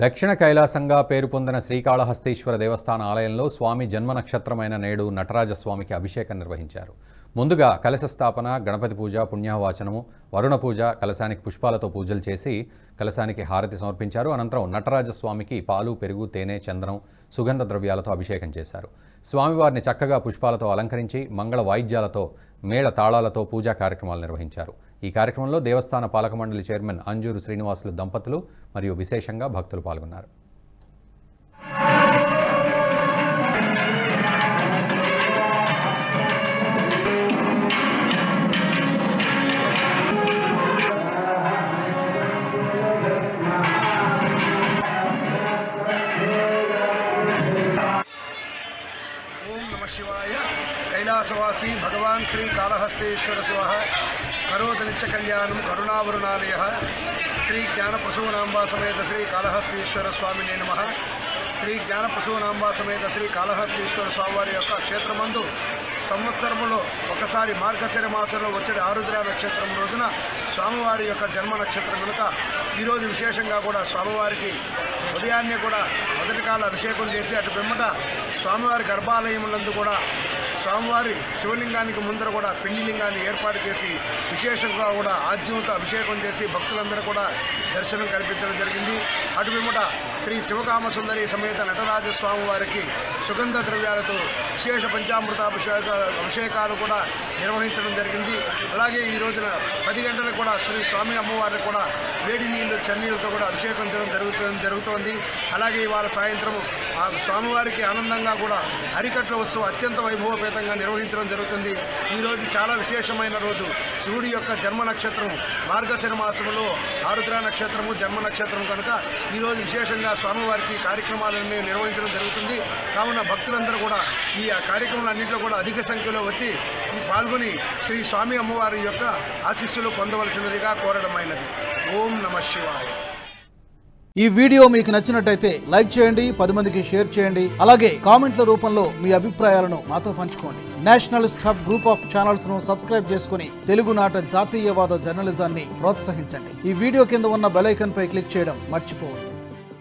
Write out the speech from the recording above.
దక్షిణ కైలాసంగా పేరు పొందిన శ్రీకాళహస్తీశ్వర దేవస్థాన ఆలయంలో స్వామి జన్మ నక్షత్రమైన నేడు నటరాజస్వామికి అభిషేకం నిర్వహించారు. ముందుగా కలశ స్థాపన, గణపతి పూజ, పుణ్యాహవాచనము, వరుణ పూజ, కలశానికి పుష్పాలతో పూజలు చేసి కలశానికి హారతి సమర్పించారు. అనంతరం నటరాజస్వామికి పాలు, పెరుగు, తేనె, చందనం, సుగంధ ద్రవ్యాలతో అభిషేకం చేశారు. స్వామివారిని చక్కగా పుష్పాలతో అలంకరించి మంగళ వాయిద్యాలతో, మేళ తాళాలతో పూజా కార్యక్రమాలు నిర్వహించారు. ఈ కార్యక్రమంలో దేవస్థాన పాలక మండలి చైర్మన్ అంజూరు శ్రీనివాసులు దంపతులు మరియు విశేషంగా భక్తులు పాల్గొన్నారు. ఓం నమః శివాయ. कैलासवासी भगवान श्री कालहस्तेश्वर शिव करोद नित्य कल्याणं करुणावरुणालय श्री ज्ञानप्रसूनांबा समेत श्री कालहस्तेश्वर स्वामी नमः. श्री ज्ञानप्रसूनांबा समेत श्री कालहस्तेश्वर स्वामी యొక్క క్షేత్రమందు సంవత్సరములో ఒకసారి మార్గశిర మాసంలో వచ్చే ఆరుద్ర నక్షత్రం రోజున స్వామివారి యొక్క జన్మ నక్షత్రం కనుక ఈరోజు విశేషంగా కూడా స్వామివారికి ఉదయాన్నే కూడా మొదటి కాల అభిషేకం చేసి అటు పిమ్మట స్వామివారి గర్భాలయములందు కూడా స్వామివారి శివలింగానికి ముందర కూడా పిండి లింగాన్ని ఏర్పాటు చేసి విశేషంగా కూడా ఆజ్యంతో అభిషేకం చేసి భక్తులందరూ కూడా దర్శనం కల్పించడం జరిగింది. అటు పిమ్మట శ్రీ శివకామసుందరి సమేత నటరాజస్వామి వారికి సుగంధ ద్రవ్యాలతో విశేష అభిషేకాలు కూడా నిర్వహించడం జరిగింది. అలాగే ఈ రోజున 10 గంటలకు కూడా శ్రీ స్వామి అమ్మవారికి కూడా వేడి నీళ్లు, చన్నీళ్ళతో కూడా అభిషేకం చేయడం జరుగుతోంది. అలాగే ఇవాళ సాయంత్రం ఆ స్వామివారికి ఆనందంగా కూడా హరికట్ల ఉత్సవం అత్యంత వైభవపేతంగా నిర్వహించడం జరుగుతుంది. ఈరోజు చాలా విశేషమైన రోజు. శివుడి యొక్క జన్మ నక్షత్రం మార్గశిర మాసంలో ఆరుద్ర నక్షత్రము జన్మ నక్షత్రం కనుక ఈరోజు విశేషంగా స్వామివారికి కార్యక్రమాలన్నీ నిర్వహించడం జరుగుతుంది. కావున భక్తులందరూ కూడా ఈ కార్యక్రమాలన్నింటిలో కూడా అధిక సంఖ్యలో వచ్చి ఈ పాల్గొని శ్రీ స్వామి అమ్మవారి యొక్క ఆశీస్సులు పొందవలసినదిగా కోరడమైనది. ఓం నమః శివాయ. ఈ వీడియో మీకు నచ్చినట్టయితే లైక్ చేయండి, 10 మందికి షేర్ చేయండి. అలాగే కామెంట్ల రూపంలో మీ అభిప్రాయాలను మాతో పంచుకోండి. Nationalist hub group of channels ను సబ్స్క్రైబ్ చేసుకుని తెలుగునాట జాతీయవాద జర్నలిజాన్ని ప్రోత్సహించండి. ఈ వీడియో కింద ఉన్న బెల్ ఐకాన్ పై క్లిక్ చేయడం మర్చిపోవద్దు.